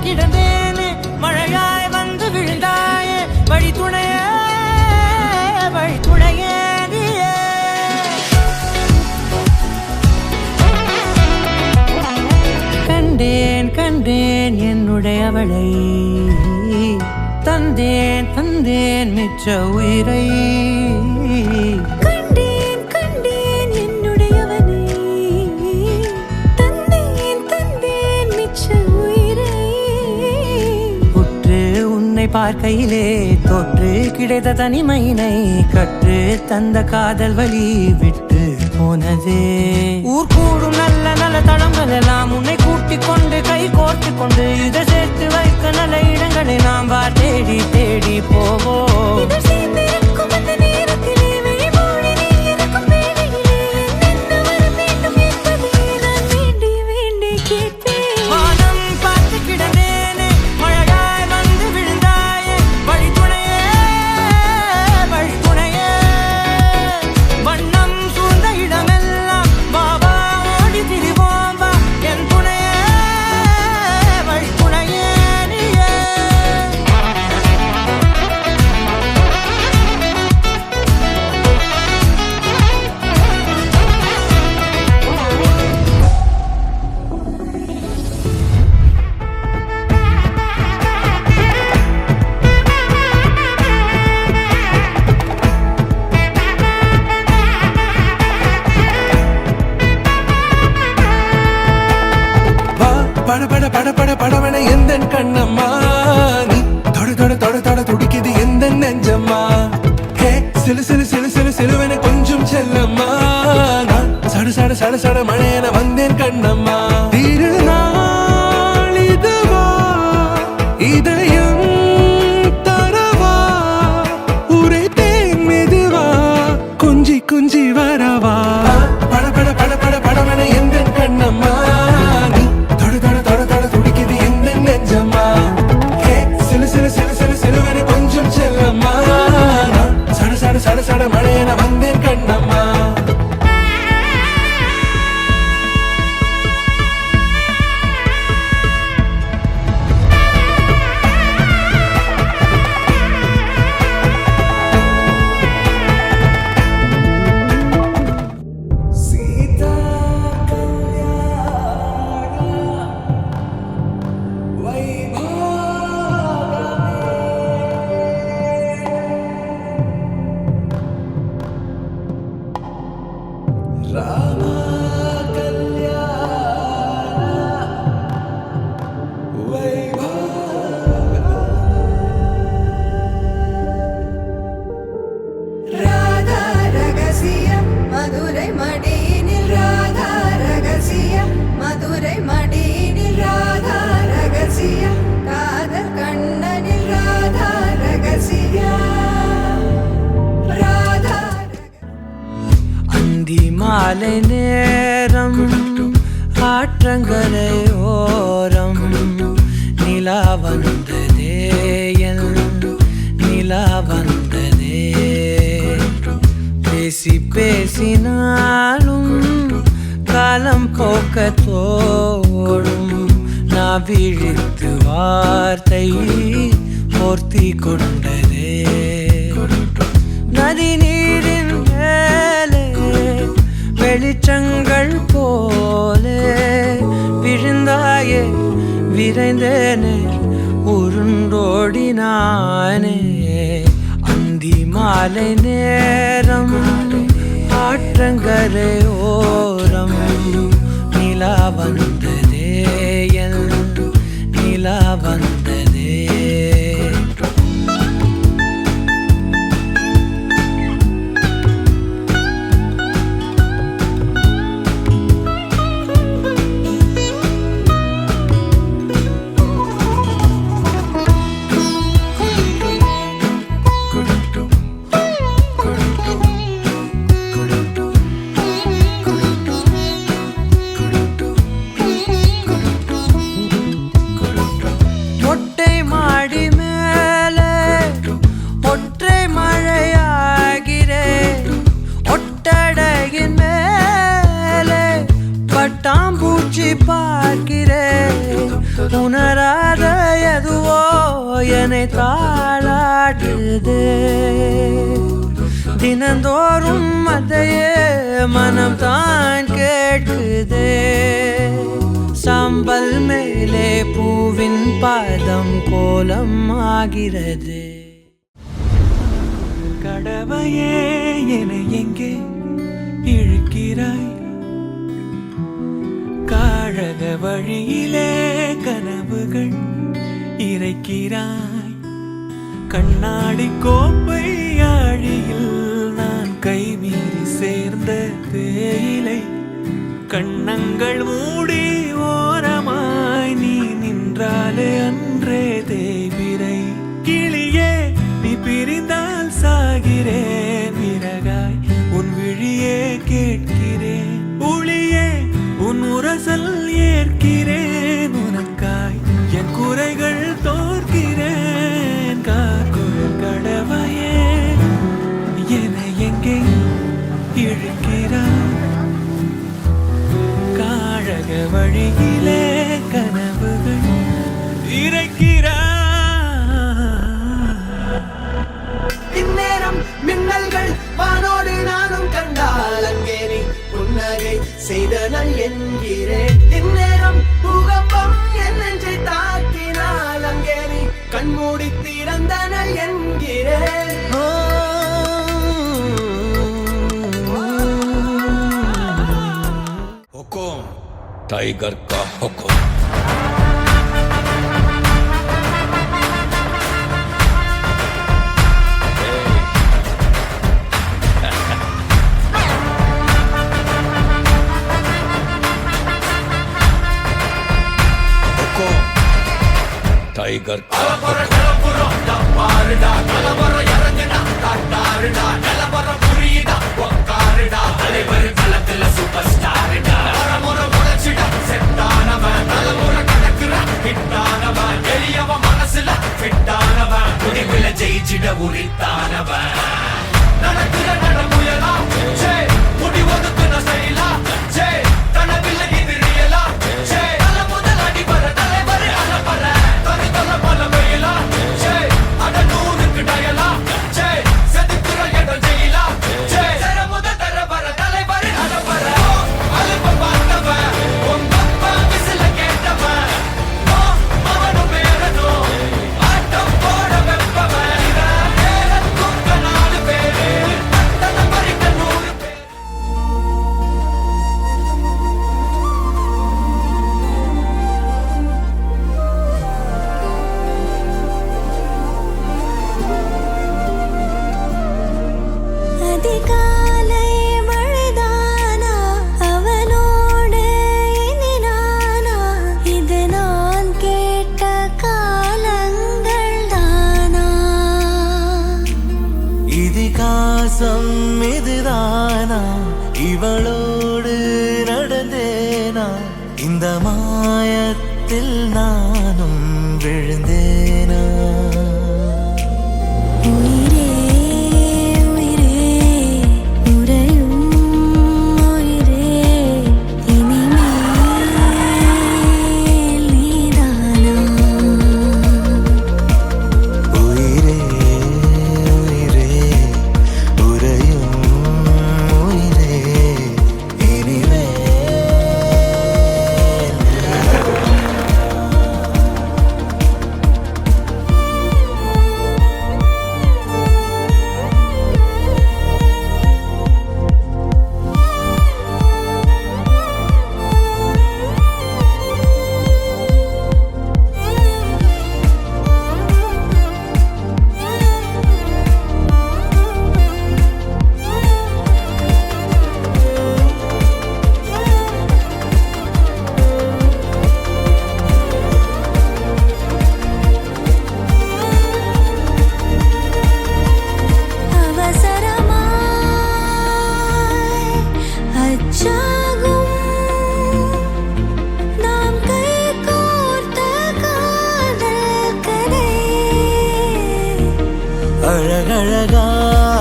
கிடந்தேனே மழையாய் வந்து விழுந்தாயே வழி துணையே நீயே கண்டேன் கண்டேன் என்னுடையவளை தந்தேன் தந்தேன் மிச்ச உயிரை பார்க்கையிலே தொற்று கிடைத்த தனிமையினை கற்று தந்த காதல் வழி விட்டு போனதே ஊர் கூடும் நல்ல நல்ல தளங்கள் எல்லாம் உன்னை கூட்டிக் கொண்டு கை கோர்த்து கொண்டு இதை சேர்த்து வைக்க நல்ல இடங்களை நாம் தேடி தேடி போவோம் படவன எந்த கண்ணம்மா நீ தொட தொட தொட தொட துடிக்குது எந்த நெஞ்சம்மா ஹே சிலு சிலு சிலு சிலு சிலுவன கொஞ்சம் செல்லம்மா நான் சட சட சட சட மழையன வந்தேன் கண்ணம்மா திருநாள் இதுவா இதயம் தரவா உரைத்தேன் மெதுவா கொஞ்சி கொஞ்சி வரவா படவன எந்த கண்ணம்மா சட சட மழையன வந்தேன் கண்ணம்மா மாலை நேரம் ஆற்றங்கரை ஓரம் நிலா வந்ததே நிலா வந்ததே பேசி பேசினாலும் காலம் போக்க தோடும் நான் விழித்து வார்த்தை போர்த்தி கொண்டதே நதி நீரின் மேலே வெளிச்சங்கள் போலே விழுந்தாயே விரைந்தேனே உருண்டோடினானே அந்தி மாலை நேரம் ஆற்றங்கரை ஓரம் நிலா வந்ததே நிலா வந்ததே பார்க்கிறேன் உணராத எதுவோ என்னை தாளாட்டுதே தினந்தோறும் அதையே மனம் தான் கேட்குதே சாம்பல் மேலே பூவின் பாதம் கோலம் ஆகிறது கடவையே என எங்கே இழுக்கிறாய் காழக வழியிலே கனவுகள் இறைக்கிறாய் கண்ணாடி கோப்பை ஆழியில் நான் கைமீறி சேர்ந்த தேயிலை கண்ணங்கள் மூடி ஓரமாய் நீ நின்றாலே அன்றே தேவிரை கிளியே நீ பிரிந்தால் சாகிறேன் விறகாய் உன் விழியே கேட்கிறேன் ஒளியே உன் உரசல் ஏற்கிறேன் உனக்காய் என் குறைகள் தோற்கிறேன் காக்குழல் கடவையே என எங்கே இழுக்கிறாய் காழக வழியிலே கனவுகள் இறைக்கிறாய் இந்நேரம் மின்னல்கள் வானோடு நானும் கண்டால் அங்கே நீ புன்னகை செய்தனல் என்கிறேன் இந்நேரம் பூகம்பம் என் நெஞ்சை தாக்கினால் அங்கே நீ கண்மூடி திறந்தனல் என்கிறேன் हुकुम टाइगर का हुकुम टाइगर का ஜெயிச்சிட உரித்தானவன் நடக்கிற நடமுயலா முடி ஒதுக்குன செயலா கனவில்லை இது ரியலா தல முதல் அடிபர தலைவர் அலப்பற தனி தல பல வெயிலா அட நூறுக்கு டயலா செதுக்குற இடம் ஜெயிலா தர முதல் தர வர தலைவர் அலப்பற அலுப்ப பார்த்தவன் உங்க அப்பா விசில கேட்டவன் மவனும் பேரனும் ஆட்டம் போட வெப்பவன் அதிகாலை மழைதானா அவனோடு இனி நானா இது நான் கேட்ட காலங்கள் தானா இதிகாசம் இதுதானா இவளோடு நடந்தேனா இந்த மாயத்தில் நானும் விழுந்தேனா உயிரே உயிரே உறையும் உயிரே இனிமேல் நீதானா உயிரே உயிரே உறையும் உயிரே இனிமே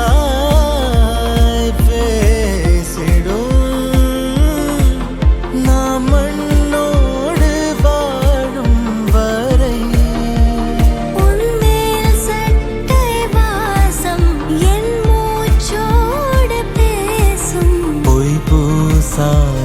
அழகழகாய் பேசிடும் நாம் மண்ணோடு வாழும் சாமி